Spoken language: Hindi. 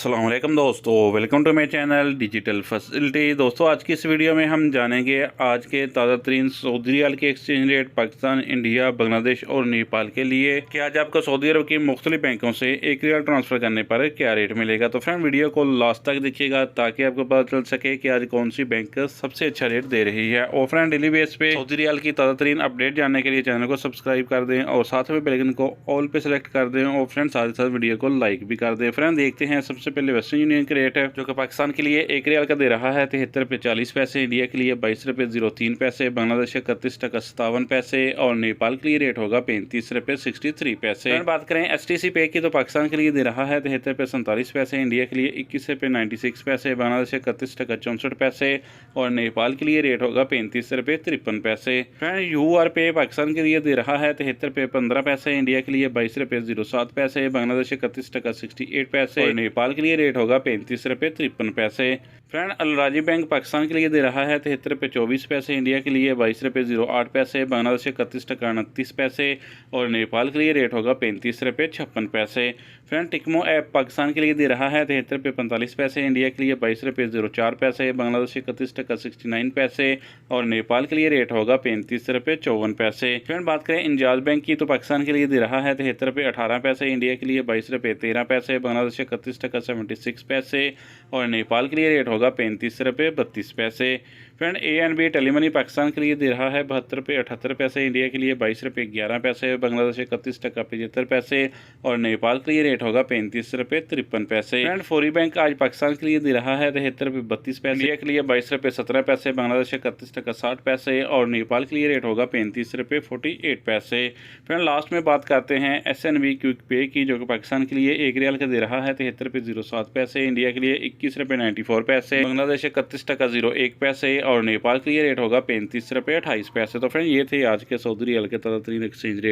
अस्सलाम वालेकुम दोस्तों, welcome to my channel digital facility. दोस्तों आज की इस वीडियो में हम जानेंगे आज के ताज़ा तरीन सऊदी रियाल के exchange rate Pakistan, India, Bangladesh और नेपाल के लिए कि आज आपको सऊदी अरब की मुख्तलिफ बैंकों से एक रियाल ट्रांसफ़र करने पर क्या रेट मिलेगा। तो फ्रेंड वीडियो को लास्ट तक देखिएगा ताकि आपको पता चल सके कि आज कौन सी बैंक सबसे अच्छा रेट दे रही है। और फ्रेंड डेली बेस पे सऊदी रियाल की ताज़ा तरीन अपडेट जानने के लिए चैनल को सब्सक्राइब कर दें और साथ में बेल आइकन को ऑल पे सेलेक्ट कर दें और फ्रेंड साथ ही साथ वीडियो को लाइक भी कर दें। फ्रेंड देखते हैं सबसे पहले वेस्टर्न यूनियन का रेट है जो कि पाकिस्तान के लिए एक रियाल का दे रहा है 73 रुपये 40 पैसे, इंडिया के लिए 22 रुपये 03 पैसे, बांग्लादेश 31 टका 57 पैसे और नेपाल के लिए रेट होगा 35 रुपये 63 पैसे। बात करें STC पे की तो पाकिस्तान के लिए दे रहा है 73 रुपये 47 पैसे, इंडिया के लिए 21 रुपये 96 पैसे, बांग्लादेश 31 टका 64 पैसे और नेपाल के लिए रेट होगा 35 रुपये 53 पैसे। फ्रेंड UR पे पाकिस्तान के लिए दे रहा है 73 रुपये 15 पैसे, इंडिया के लिए 22 रुपये 07 पैसे, बांग्लादेश 31 टका 68 पैसे और नेपाल के लिए रेट होगा 35 रुपये 53 पैसे। फ्रेंड अलराजी बैंक पाकिस्तान के लिए दे रहा है 73 रुपये 24 पैसे, इंडिया के लिए 22 रुपये 08 पैसे, बांग्लादेश 31 टका 29 पैसे और नेपाल के लिए रेट होगा 35 रुपये 56 पैसे। फ्रेंड टिकमो ऐप पाकिस्तान के लिए दे रहा है 73 रुपये 45 पैसे, इंडिया के लिए 22 रुपये 04 पैसे, बांग्लादेश 31 टका 69 पैसे और नेपाल के लिए रेट होगा 35 रुपये 54 पैसे। फ्रेंड बात करें इंजाज बैंक की तो पाकिस्तान के लिए दे रहा है 73 रुपये 18 पैसे, इंडिया के लिए 22 रुपये 13 पैसे, बांग्लादेश 31 टका 76 पैसे और नेपाल के लिए रेट होगा 35 रुपये 32 पैसे। फ्रेंड ANB टेलीमनी पाकिस्तान के लिए दे रहा है 72 रुपये 78 पैसे, इंडिया के लिए 22 रुपये 11 पैसे, बांग्लादेश 31 टका 75 पैसे और नेपाल के लिए रेट होगा 35 रुपये 53 पैसे। फ्रेंड फौरी बैंक आज पाकिस्तान के लिए दे रहा है 73 रुपये 32 पैसे, इंडिया के लिए 22 रुपये 17 पैसे, बांग्लादेश 31 टका 60 पैसे और नेपाल के लिए रेट होगा 35 रुपये 48 पैसे। फ्रेंड लास्ट में बात करते हैं SNB क्विक पे की जो कि पाकिस्तान के लिए एक रियाल का दे रहा है 73 रुपये 07 पैसे, इंडिया के लिए 21 रुपये 94 पैसे, बांग्लादेश 31 टका 01 पैसे और नेपाल के लिए रेट होगा 35 रुपये 28 पैसे। तो फ्रेंड ये थे आज के सऊदी रियाल के ताज़ा तरीन एक्सचेंज रेट।